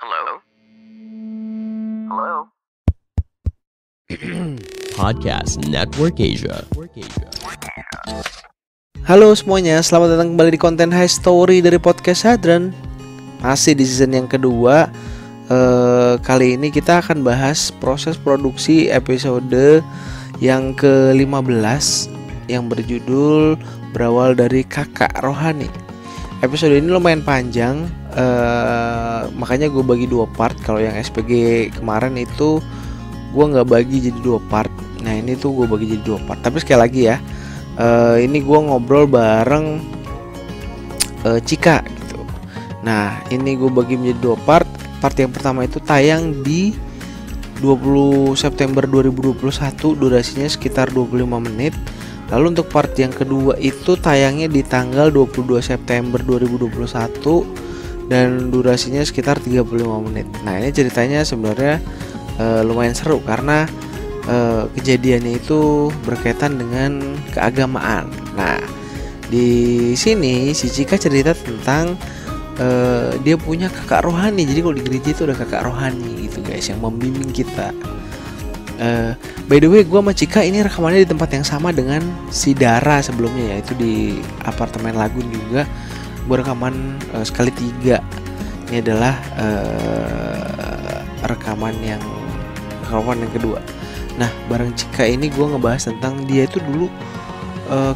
Hello? Hello? Podcast Network Asia. Halo semuanya, selamat datang kembali di konten High Story dari Podcast Hadran. Masih di season yang kedua. Kali ini kita akan bahas proses produksi episode yang ke-15 yang berjudul Berawal dari Kakak Rohani. Episode ini lumayan panjang, makanya gue bagi 2 part. Kalau yang SPG kemarin itu gue gak bagi jadi 2 part. Nah ini tuh gue bagi jadi 2 part. Tapi sekali lagi ya, ini gue ngobrol bareng Cika gitu. Nah ini gue bagi menjadi 2 part. Part yang pertama itu tayang di 20 September 2021, durasinya sekitar 25 menit. Lalu untuk part yang kedua itu tayangnya di tanggal 22 September 2021 dan durasinya sekitar 35 menit. Nah ini ceritanya sebenarnya lumayan seru karena kejadiannya itu berkaitan dengan keagamaan. Nah di sini si Cika cerita tentang dia punya kakak rohani. Jadi kalau di gereja itu ada kakak rohani gitu guys, yang membimbing kita. By the way, gue sama Cika ini rekamannya di tempat yang sama dengan si Dara sebelumnya, yaitu di apartemen Lagun juga. Gue rekaman sekali 3. Ini adalah rekaman yang kedua. Nah, bareng Cika ini gue ngebahas tentang dia itu dulu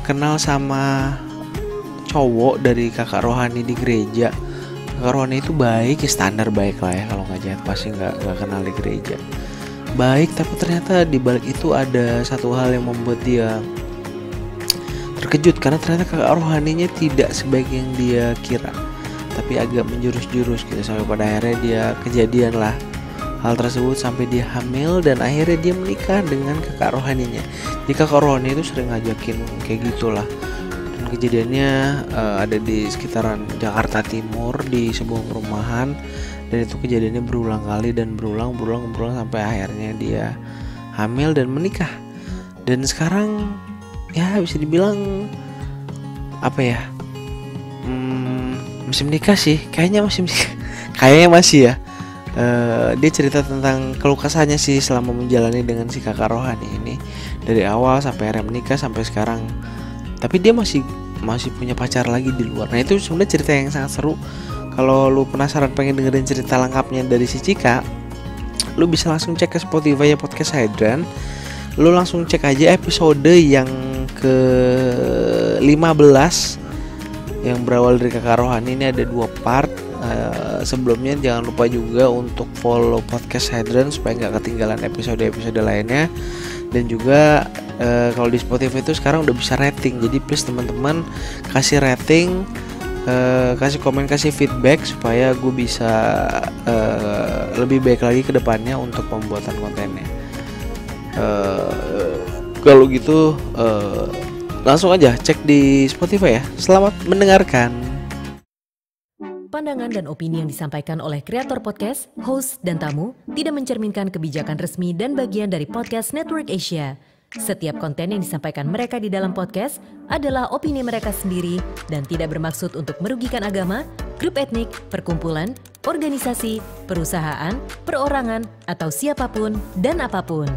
kenal sama cowok dari kakak rohani di gereja. Kakak rohani itu baik, ya standar baik lah ya, kalau nggak jahat pasti nggak kenal di gereja. Baik, tapi ternyata di balik itu ada satu hal yang membuat dia terkejut, karena ternyata kakak rohaninya tidak sebaik yang dia kira, tapi agak menjurus-jurus gitu, sampai pada akhirnya dia kejadian lah hal tersebut sampai dia hamil dan akhirnya dia menikah dengan kakak rohaninya. Jadi kakak rohani itu sering ngajakin kayak gitulah. Dan kejadiannya ada di sekitaran Jakarta Timur di sebuah perumahan. Dan itu kejadiannya berulang kali dan berulang sampai akhirnya dia hamil dan menikah. Dan sekarang ya bisa dibilang apa ya, masih menikah sih, kayaknya masih ya. Dia cerita tentang keluh kesahnya sih selama menjalani dengan si kakak rohani ini, dari awal sampai akhirnya menikah sampai sekarang. Tapi dia masih punya pacar lagi di luar. Nah itu sebenarnya cerita yang sangat seru. Kalau lu penasaran pengen dengerin cerita lengkapnya dari si Cika, lu bisa langsung cek ke Spotify ya Podcast Hadran. Lu langsung cek aja episode yang ke-15 yang berawal dari kakak rohani. Ini ada 2 part. Sebelumnya jangan lupa juga untuk follow Podcast Hadran supaya gak ketinggalan episode-episode lainnya. Dan juga kalau di Spotify itu sekarang udah bisa rating. Jadi please teman-teman kasih rating, kasih komen, kasih feedback supaya gue bisa lebih baik lagi ke depannya untuk pembuatan kontennya. Kalau gitu langsung aja cek di Spotify ya. Selamat mendengarkan. Pandangan dan opini yang disampaikan oleh kreator podcast, host, dan tamu tidak mencerminkan kebijakan resmi dan bagian dari Podcast Network Asia. Setiap konten yang disampaikan mereka di dalam podcast adalah opini mereka sendiri dan tidak bermaksud untuk merugikan agama, grup etnik, perkumpulan, organisasi, perusahaan, perorangan, atau siapapun dan apapun.